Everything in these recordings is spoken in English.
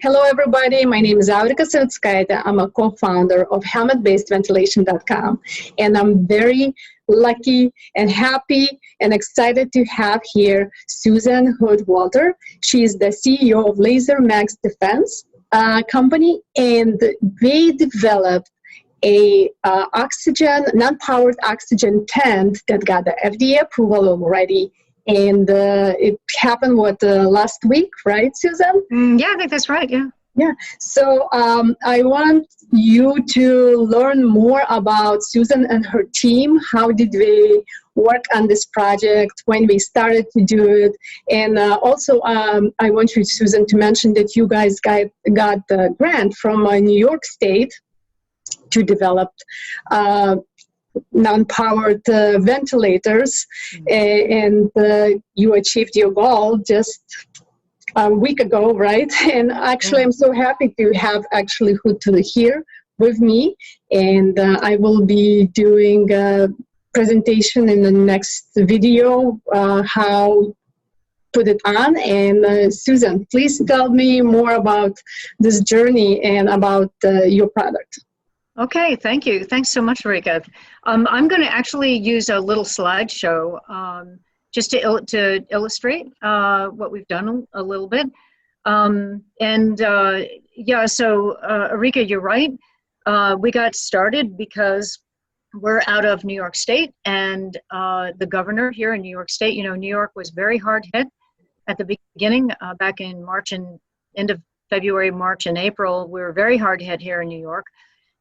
Hello, everybody. My name is Aurika Savitskaite. I'm a co-founder of helmetbasedventilation.com, and I'm very lucky and happy and excited to have here Susan Houde-Walter. She is the CEO of Laser Max Defense company, and they developed a non-powered oxygen tent that got the FDA approval already. And it happened, last week, right, Susan? Yeah, I think that's right, yeah. Yeah, so I want you to learn more about Susan and her team. How did they work on this project, when we started to do it? And also, I want you, Susan, to mention that you guys got the grant from New York State to develop non-powered ventilators, and you achieved your goal just a week ago, right? And actually, I'm so happy to have actually Houde here with me, and I will be doing a presentation in the next video, how put it on. And Susan, please tell me more about this journey and about your product. Okay, thank you. Thanks so much, Rika. I'm going to actually use a little slideshow just to illustrate what we've done a little bit. Yeah, so Rika, you're right. We got started because we're out of New York State, and the governor here in New York State, you know, New York was very hard hit at the beginning, back in March and end of February, March and April. We were very hard hit here in New York.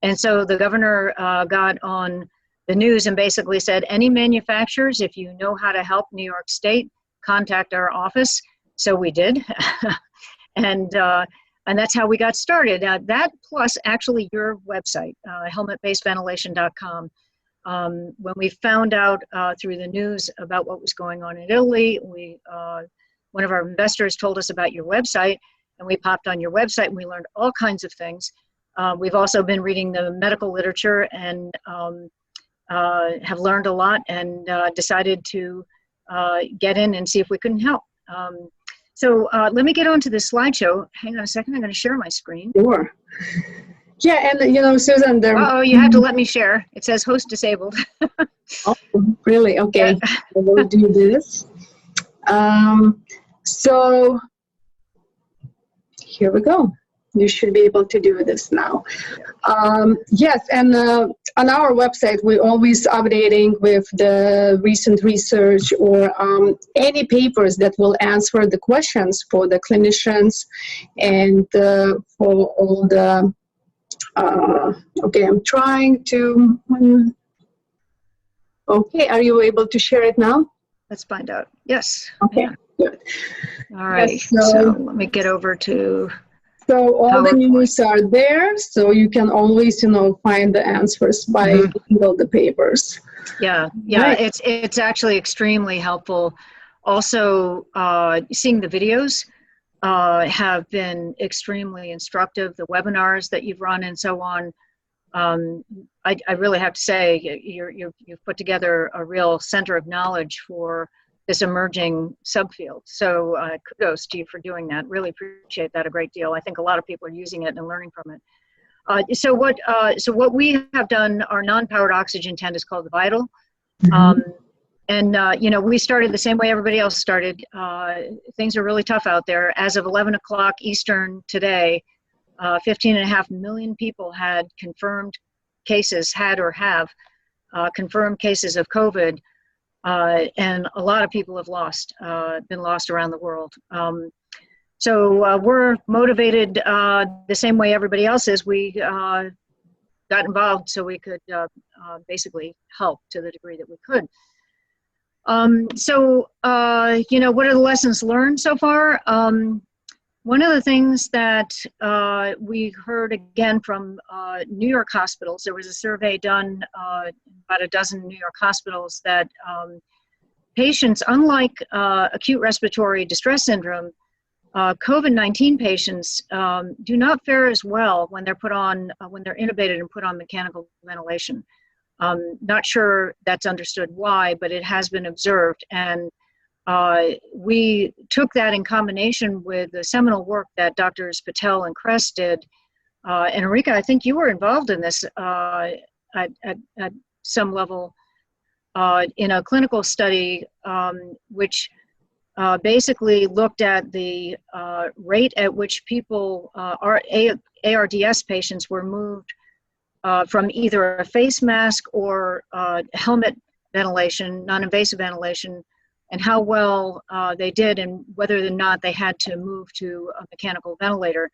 And so the governor got on the news and basically said, any manufacturers, if you know how to help New York State, contact our office. So we did. And that's how we got started. That plus actually your website, helmetbasedventilation.com. When we found out through the news about what was going on in Italy, one of our investors told us about your website, and we popped on your website and we learned all kinds of things. We've also been reading the medical literature and have learned a lot, and decided to get in and see if we couldn't help. So let me get on to this slideshow. Hang on a second, I'm going to share my screen. Sure. Yeah, and you know, Susan, oh, you have to let me share. It says host disabled. Oh, really? Okay, yeah. We'll do this. So here we go. You should be able to do this now. Yes, and on our website, we're always updating with the recent research or any papers that will answer the questions for the clinicians and for all the, okay, I'm trying to, okay, are you able to share it now? Let's find out. Yes. Okay, yeah. Good. All right, yes, so let me get over to So all PowerPoint. The news are there, so you can always, you know, find the answers by reading all the papers. Yeah, right. It's actually extremely helpful. Also, seeing the videos have been extremely instructive. The webinars that you've run and so on. I really have to say you've put together a real center of knowledge for this emerging subfield. So kudos to you for doing that. Really appreciate that a great deal. I think a lot of people are using it and learning from it. So what we have done, our non-powered oxygen tent is called the VYATIL. You know, we started the same way everybody else started. Things are really tough out there. As of 11 o'clock Eastern today, 15.5 million people had confirmed cases, confirmed cases of COVID. And a lot of people have been lost around the world. So we're motivated the same way everybody else is. We got involved so we could basically help to the degree that we could. You know, what are the lessons learned so far? One of the things that we heard again from New York hospitals, there was a survey done about a dozen New York hospitals that patients, unlike acute respiratory distress syndrome, COVID-19 patients do not fare as well when they're when they're intubated and put on mechanical ventilation. Not sure that's understood why, but it has been observed. And we took that in combination with the seminal work that Drs. Patel and Kress did. And Enrica, I think you were involved in this at some level in a clinical study which basically looked at the rate at which people, ARDS patients, were moved from either a face mask or helmet ventilation, non-invasive ventilation, and how well they did, and whether or not they had to move to a mechanical ventilator.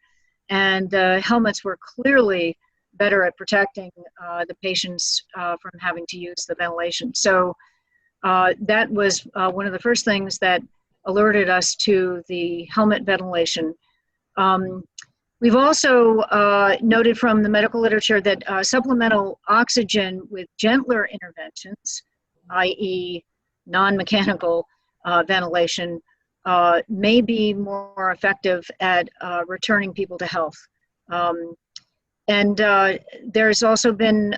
And the helmets were clearly better at protecting the patients from having to use the ventilation. So that was one of the first things that alerted us to the helmet ventilation. We've also noted from the medical literature that supplemental oxygen with gentler interventions, i.e. non-mechanical ventilation, may be more effective at returning people to health. And there's also been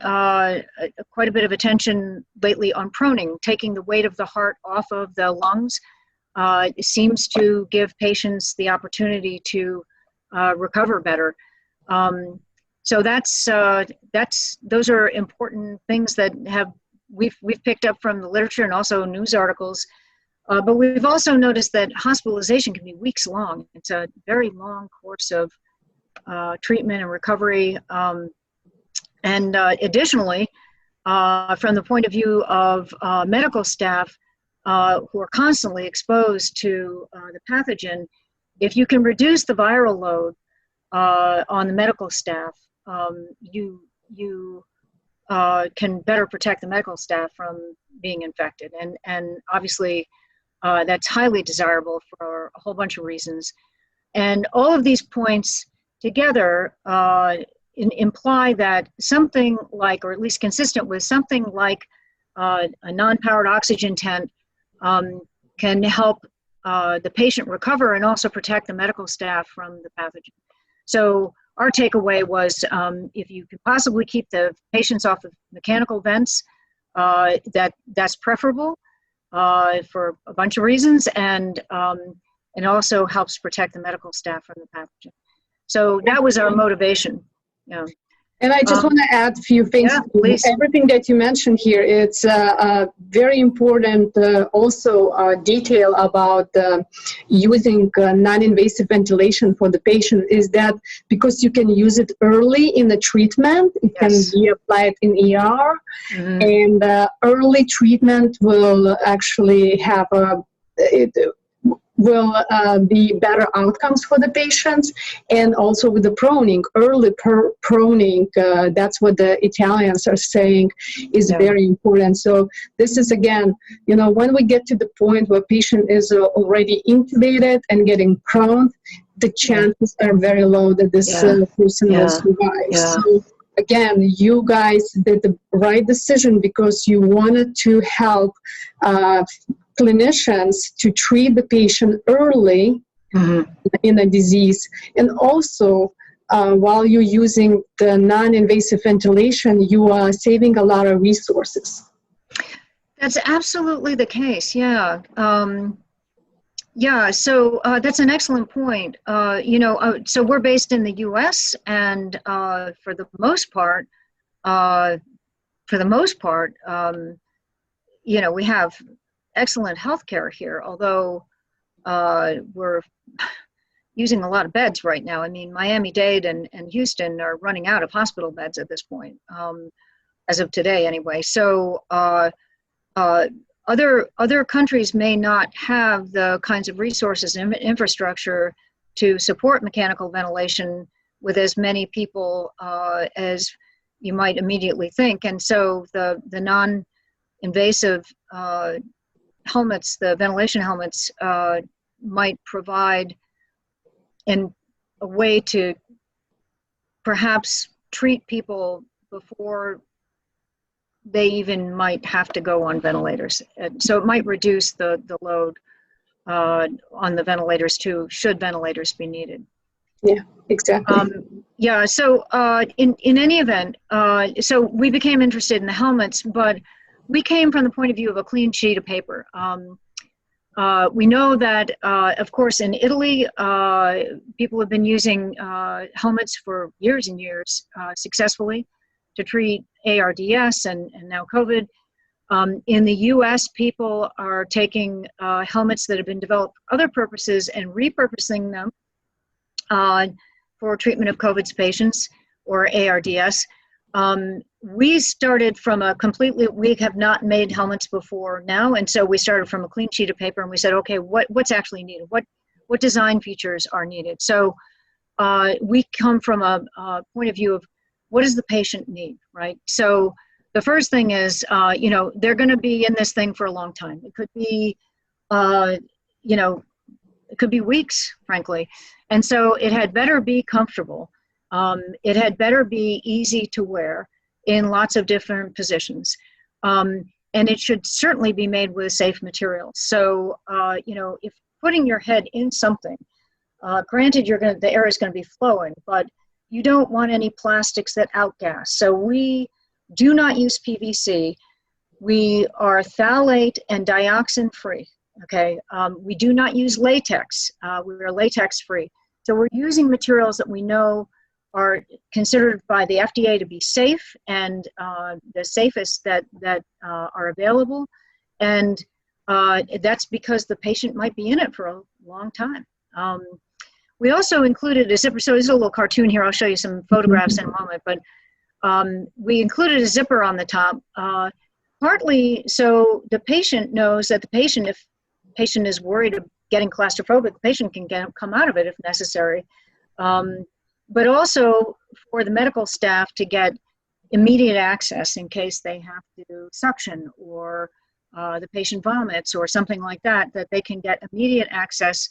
quite a bit of attention lately on proning. Taking the weight of the heart off of the lungs seems to give patients the opportunity to recover better. So those are important things that we've picked up from the literature and also news articles. But we've also noticed that hospitalization can be weeks long. It's a very long course of treatment and recovery. And additionally, from the point of view of medical staff who are constantly exposed to the pathogen, if you can reduce the viral load on the medical staff, you can better protect the medical staff from being infected. And obviously, that's highly desirable for a whole bunch of reasons. And all of these points together imply that something like, or at least consistent with something like a non-powered oxygen tent can help the patient recover and also protect the medical staff from the pathogen. So our takeaway was if you could possibly keep the patients off of mechanical vents, that's preferable for a bunch of reasons, and also helps protect the medical staff from the pathogen. So that was our motivation. Yeah. And I just want to add a few things. Yeah, please. Everything that you mentioned here, it's very important also detail about using non-invasive ventilation for the patient is that because you can use it early in the treatment, it Yes. can be applied in ER, and early treatment will actually have will be better outcomes for the patients. And also with the proning, early proning, that's what the Italians are saying is very important. So this is, again, you know, when we get to the point where patient is already intubated and getting proned, the chances are very low that this person will survive. So again, you guys did the right decision because you wanted to help clinicians to treat the patient early in a disease. And also, while you're using the non-invasive ventilation, you are saving a lot of resources. That's absolutely the case, yeah. Yeah, so that's an excellent point. You know, so we're based in the U.S. and for the most part, you know, we have excellent healthcare here, although we're using a lot of beds right now. I mean, Miami-Dade and Houston are running out of hospital beds at this point, as of today anyway. So other countries may not have the kinds of resources and infrastructure to support mechanical ventilation with as many people as you might immediately think. And so the non-invasive helmets, the ventilation helmets, might provide a way to perhaps treat people before they even might have to go on ventilators. And so it might reduce the load on the ventilators too, should ventilators be needed. Yeah, exactly. Yeah, so in any event, so we became interested in the helmets, but we came from the point of view of a clean sheet of paper. We know that, of course, in Italy, people have been using helmets for years and years successfully to treat ARDS and now COVID. In the US, people are taking helmets that have been developed for other purposes and repurposing them for treatment of COVID's patients or ARDS. We started from we have not made helmets before now, and so we started from a clean sheet of paper and we said, okay, what's actually needed? What design features are needed? So we come from a point of view of what does the patient need, right? So the first thing is, you know, they're going to be in this thing for a long time. It could be, you know, it could be weeks, frankly. And so it had better be comfortable. It had better be easy to wear in lots of different positions. And it should certainly be made with safe materials. So, you know, if putting your head in something, granted the air is going to be flowing, but you don't want any plastics that outgas. So we do not use PVC. We are phthalate and dioxin free, okay? We do not use latex. We are latex free. So we're using materials that we know are considered by the FDA to be safe and the safest that are available. And that's because the patient might be in it for a long time. We also included a zipper. So there's a little cartoon here. I'll show you some photographs in a moment, but we included a zipper on the top, partly so the patient knows that if the patient is worried of getting claustrophobic, the patient can come out of it if necessary. But also for the medical staff to get immediate access in case they have to suction or the patient vomits or something like that, that they can get immediate access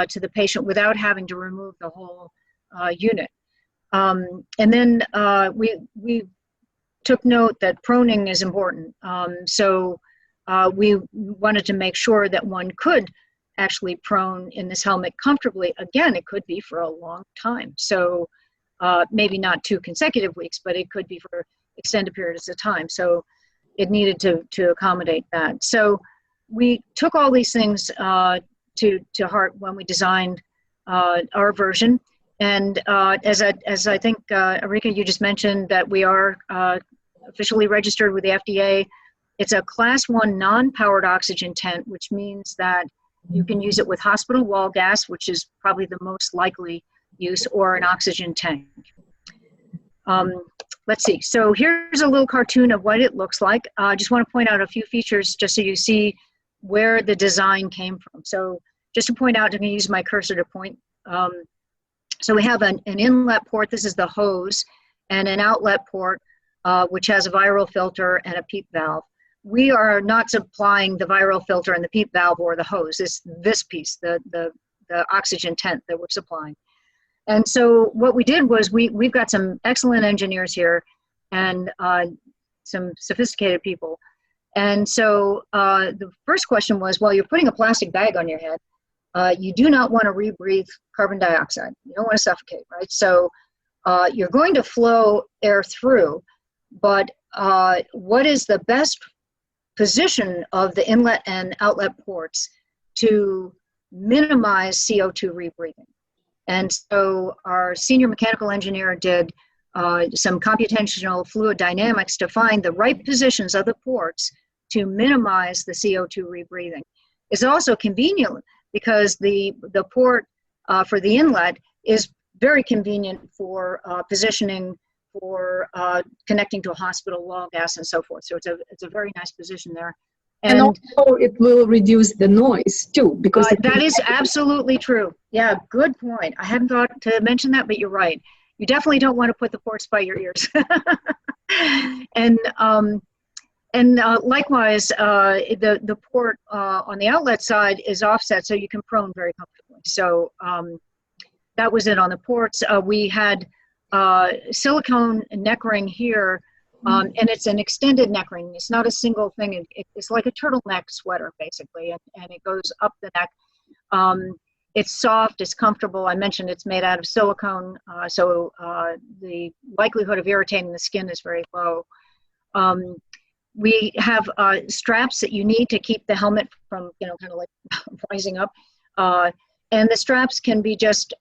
to the patient without having to remove the whole unit. And then we took note that proning is important. So we wanted to make sure that one could actually prone in this helmet comfortably. Again, it could be for a long time. So maybe not 2 consecutive weeks, but it could be for extended periods of time. So it needed to accommodate that. So we took all these things to heart when we designed our version. And as I think, Erika, you just mentioned that we are officially registered with the FDA. It's a class 1 non-powered oxygen tent, which means that you can use it with hospital wall gas, which is probably the most likely use, or an oxygen tank. Let's see. So here's a little cartoon of what it looks like. I just want to point out a few features just so you see where the design came from. So just to point out, I'm going to use my cursor to point. So we have an inlet port. This is the hose, and an outlet port, which has a viral filter and a PEEP valve. We are not supplying the viral filter and the PEEP valve or the hose. It's this piece, the oxygen tent that we're supplying. And so what we did was we've got some excellent engineers here and some sophisticated people. And so the first question was, well, you're putting a plastic bag on your head. You do not want to rebreathe carbon dioxide. You don't want to suffocate, right? So you're going to flow air through, but what is the best position of the inlet and outlet ports to minimize CO2 rebreathing? And so our senior mechanical engineer did some computational fluid dynamics to find the right positions of the ports to minimize the CO2 rebreathing. It's also convenient because the port for the inlet is very convenient for positioning, for connecting to a hospital wall gas and so forth. So it's a very nice position there. And also it will reduce the noise too, because that is absolutely true. Yeah, good point. I hadn't thought to mention that, but you're right. You definitely don't want to put the ports by your ears. And likewise, the port on the outlet side is offset, so you can prone very comfortably. So that was it on the ports. We had silicone neck ring here, and it's an extended neck ring. It's not a single thing. It's like a turtleneck sweater, basically, and it goes up the neck. It's soft, it's comfortable. I mentioned it's made out of silicone, so the likelihood of irritating the skin is very low. we have straps that you need to keep the helmet from, you know, kind of like rising up. And the straps can be just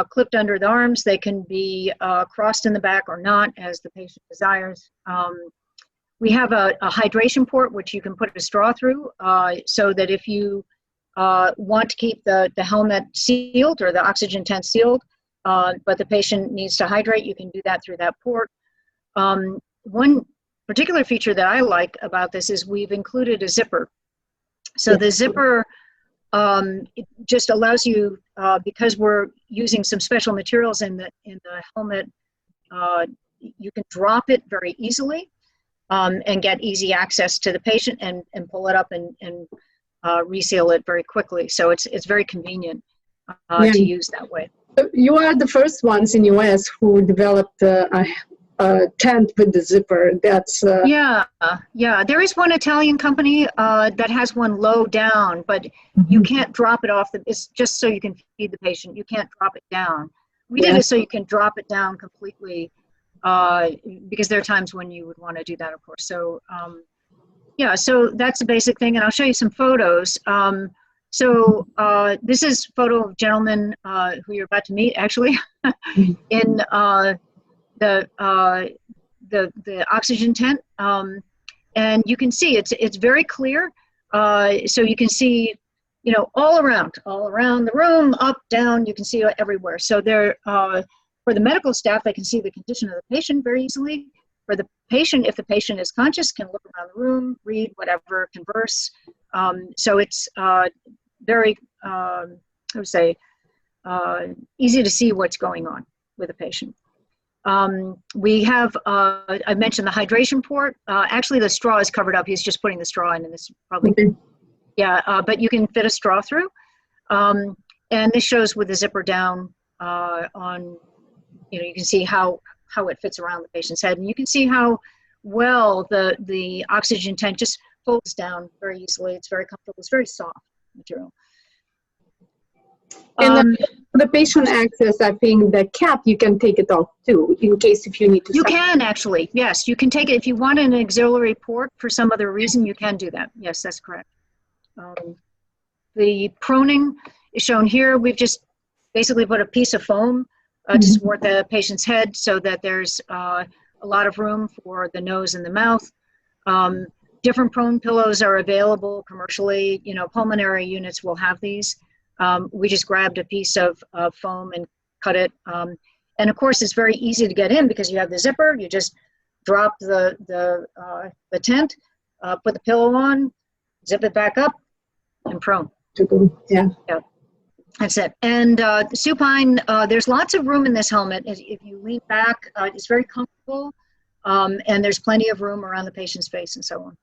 clipped under the arms. They can be crossed in the back or not, as the patient desires. We have a hydration port, which you can put a straw through, so that if you want to keep the helmet sealed or the oxygen tent sealed, but the patient needs to hydrate, you can do that through that port. One particular feature that I like about this is we've included a zipper. So the zipper it just allows you, because we're using some special materials in the helmet, you can drop it very easily and get easy access to the patient and pull it up and reseal it very quickly. So it's very convenient to use that way. You are the first ones in US who developed a tent with the zipper. That's yeah. There is one Italian company that has one low down, but you can't drop it off. It's just so you can feed the patient. You can't drop it down. We did it so you can drop it down completely, because there are times when you would want to do that, of course. So yeah, so that's the basic thing, and I'll show you some photos. This is a photo of a gentleman who you're about to meet, actually, in the oxygen tent, and you can see it's very clear. So you can see, you know, all around the room, up, down. You can see everywhere. So there, for the medical staff, they can see the condition of the patient very easily. For the patient, if the patient is conscious, can look around the room, read whatever, converse. So it's very, I would say, easy to see what's going on with the patient. We have, I mentioned the hydration port. Actually, the straw is covered up. He's just putting the straw in, and this probably, but you can fit a straw through. And this shows with the zipper down on, you know, you can see how it fits around the patient's head. And you can see how well the oxygen tent just folds down very easily. It's very comfortable. It's very soft material. And the patient access, I think the cap, you can take it off too, in case if you need to. You can actually, yes, you can take it. If you want an auxiliary port for some other reason, you can do that. Yes, that's correct. The proning is shown here. We've just basically put a piece of foam to support the patient's head so that there's a lot of room for the nose and the mouth. Different prone pillows are available commercially. You know, pulmonary units will have these. We just grabbed a piece of foam and cut it. And of course, it's very easy to get in because you have the zipper. You just drop the tent, put the pillow on, zip it back up, and prone. Yeah. That's it. And supine, there's lots of room in this helmet. If you lean back, it's very comfortable. And there's plenty of room around the patient's face and so on.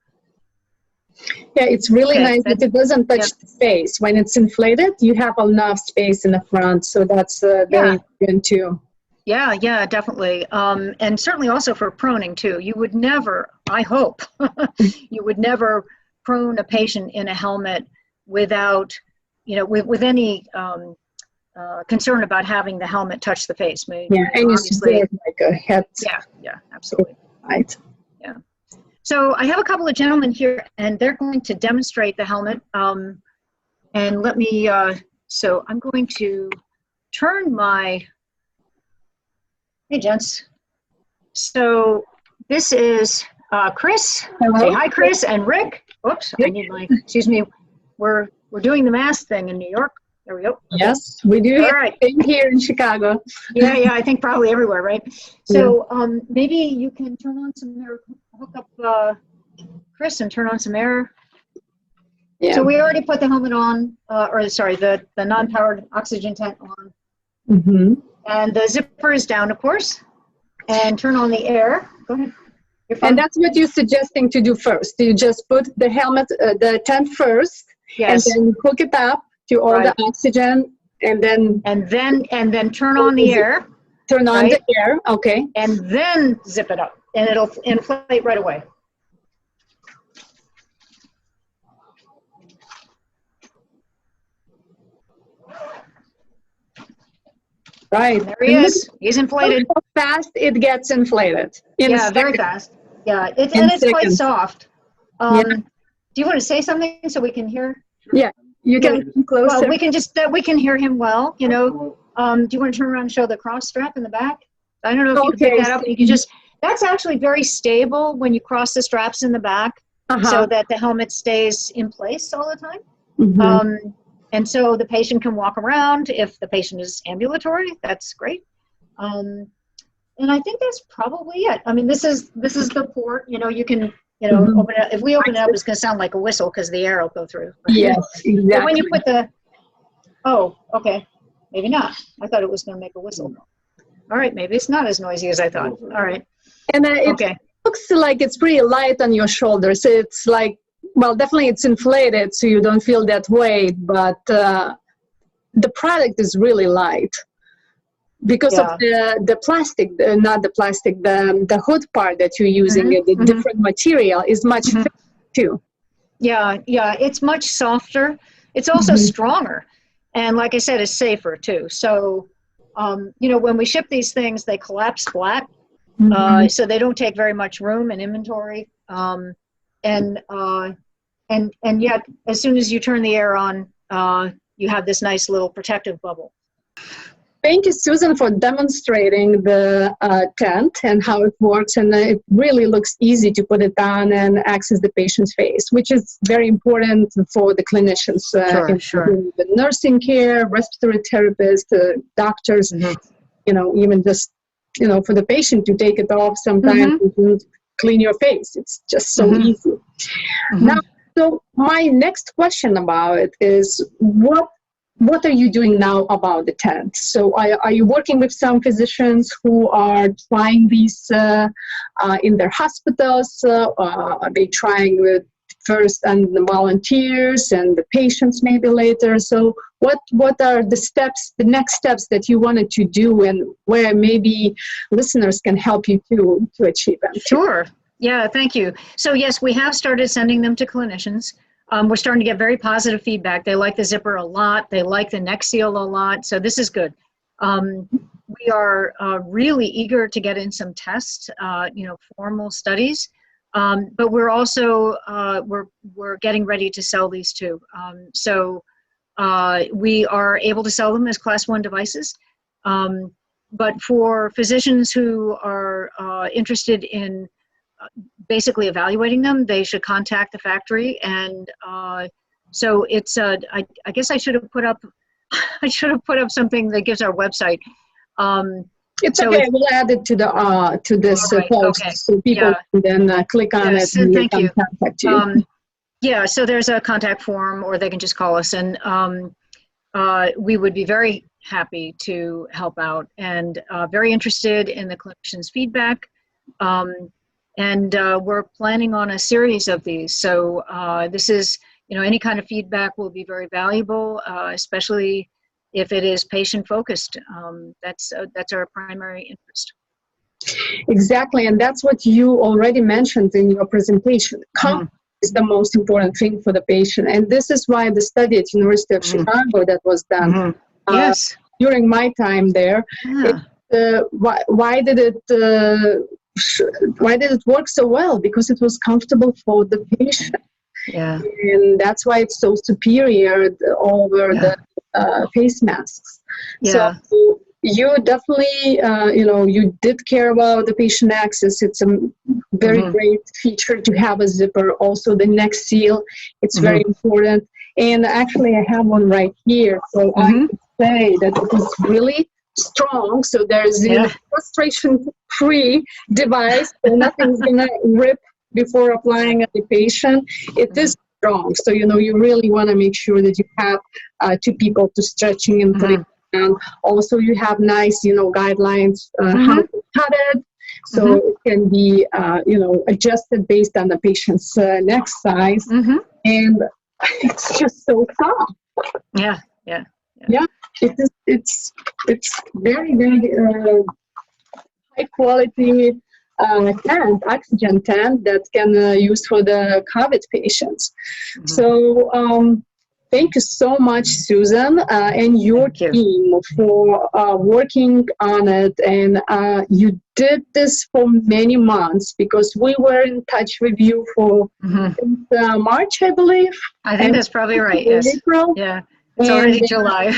Yeah, it's really nice that it doesn't touch the face. When it's inflated, you have enough space in the front, so that's very important too. Yeah, definitely. And certainly also for proning too. You would never, I hope, you would never prone a patient in a helmet without, you know, with any concern about having the helmet touch the face. Yeah, and you see it like a head. Yeah, absolutely. Right. Yeah. So I have a couple of gentlemen here, and they're going to demonstrate the helmet. And let me, so I'm going to turn my, hey gents. So this is Chris. Hello. Say hi, Chris and Rick. Oops, I need my, excuse me. We're doing the mask thing in New York. There we go. Yes, we do. All right. Here in Chicago. Yeah, I think probably everywhere, right? So maybe you can turn on some air, hook up Chris and turn on some air. Yeah. So we already put the helmet on, or sorry, the non-powered oxygen tent on. And the zipper is down, of course. And turn on the air. Go ahead. And that's what you're suggesting to do first. You just put the helmet, the tent first, and then hook it up to all the oxygen, and then turn on the air. Turn on the air, okay. And then zip it up, and it'll inflate right away. Right. There he is. He's inflated. How fast it gets inflated. Yeah, very fast. Yeah, in and it's quite seconds. soft. Yeah. Do you want to say something so we can hear? Yeah, you can come closer. Well, we can hear him well. You know, do you want to turn around and show the cross strap in the back? I don't know if you can pick that up. You can just. That's actually very stable when you cross the straps in the back, so that the helmet stays in place all the time. Mm-hmm. And so the patient can walk around. If the patient is ambulatory, that's great. And I think that's probably it. I mean, this is the port. You know, you can open it. If we open it up, it's going to sound like a whistle because the air will go through. Yes, exactly. But when you put okay, maybe not. I thought it was going to make a whistle. All right, maybe it's not as noisy as I thought. All right. And it looks like it's pretty light on your shoulders. It's like, well, definitely it's inflated, so you don't feel that weight, but the product is really light because of the plastic, not the plastic, the hood part that you're using, the different material is much thicker too. Yeah, it's much softer. It's also stronger. And like I said, it's safer too. So, when we ship these things, they collapse flat. So they don't take very much room in inventory. And yet, as soon as you turn the air on, you have this nice little protective bubble. Thank you, Susan, for demonstrating the tent and how it works. And it really looks easy to put it on and access the patient's face, which is very important for the clinicians, the nursing care, respiratory therapists, doctors, even just, for the patient to take it off sometimes and clean your face. It's just so easy. Now, so my next question about it is, what are you doing now about the tent? So are you working with some physicians who are trying these in their hospitals? Are they trying with first and the volunteers and the patients maybe later? So what are the next steps that you wanted to do, and where maybe listeners can help you to achieve them? Sure. Yeah, thank you. So yes, we have started sending them to clinicians. We're starting to get very positive feedback. They like the zipper a lot. They like the neck seal a lot. So this is good. We are really eager to get in some tests, formal studies. But we're also, we're getting ready to sell these too. So we are able to sell them as Class 1 devices. But for physicians who are interested in basically evaluating them, they should contact the factory. And so it's I guess I should have put up something that gives our website. It's okay. We'll add it to this post, so people can then click on it and thank you. Contact you. So there's a contact form, or they can just call us, and we would be very happy to help out, and very interested in the clinicians' feedback. And we're planning on a series of these. So this is, any kind of feedback will be very valuable, especially if it is patient-focused. That's our primary interest. Exactly, and that's what you already mentioned in your presentation. Comfort is the most important thing for the patient, and this is why the study at University of Chicago that was done during my time there, why did it work so well? Because it was comfortable for the patient. Yeah, and that's why it's so superior over the face masks. So you definitely, you did care about the patient access. It's a very great feature to have a zipper. Also, the neck seal, it's very important. And actually, I have one right here, so I can say that it is really strong. So there's frustration-free device, so nothing's gonna rip before applying at the patient. It is strong, so you really want to make sure that you have 2 people to stretching and putting down. Also, you have nice, guidelines how to cut it, so it can be, adjusted based on the patient's neck size, and it's just so soft. Yeah. It's very, very high quality tent, oxygen tent that can use for the COVID patients. So thank you so much, Susan, and your team for working on it. And you did this for many months, because we were in touch with you for March, I believe. I think that's probably right, yes. April. Yeah, it's already July.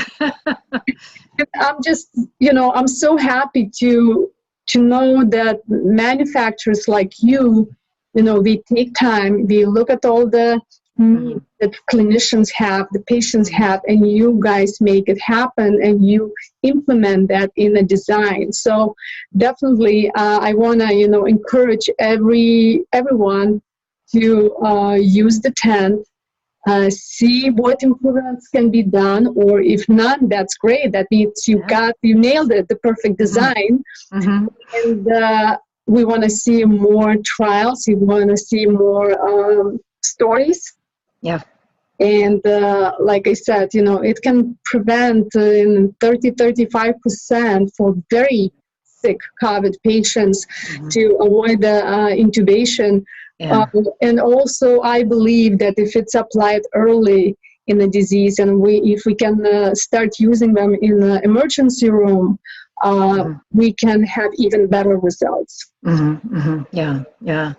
I'm just, I'm so happy to know that manufacturers like you, we take time, we look at all the needs that clinicians have, the patients have, and you guys make it happen, and you implement that in the design. So definitely, I want to, encourage everyone to use the tent. See what improvements can be done, or if none, that's great. That means you nailed it, the perfect design. And we want to see more trials. We want to see more stories. Yeah. And like I said, it can prevent 30-35% for very sick COVID patients to avoid the intubation. Yeah. And also, I believe that if it's applied early in the disease, and if we can start using them in the emergency room, we can have even better results. Yeah, yeah.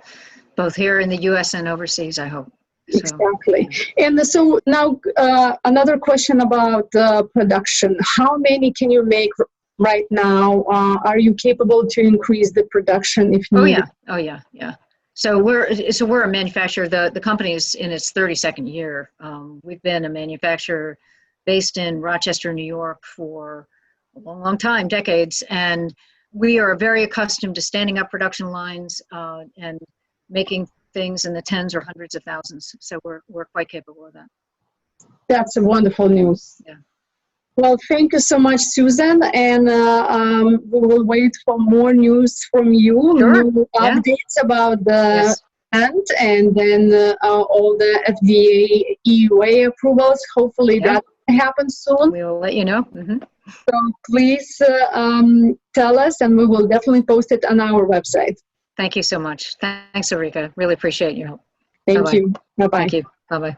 Both here in the U.S. and overseas, I hope. So, exactly. And so now another question about production. How many can you make right now? Are you capable to increase the production if needed? Oh yeah. So we're a manufacturer. The company is in its 32nd year. We've been a manufacturer based in Rochester, New York for a long time, decades, and we are very accustomed to standing up production lines and making things in the tens or hundreds of thousands. So we're quite capable of that. That's wonderful news. Yeah. Well, thank you so much, Susan, and we will wait for more news from you, new updates about the event, and then all the FDA EUA approvals. Hopefully that happens soon. We will let you know. So please tell us, and we will definitely post it on our website. Thank you so much. Thanks, Erika. Really appreciate your help. Thank you. Bye-bye. Thank you. Bye-bye.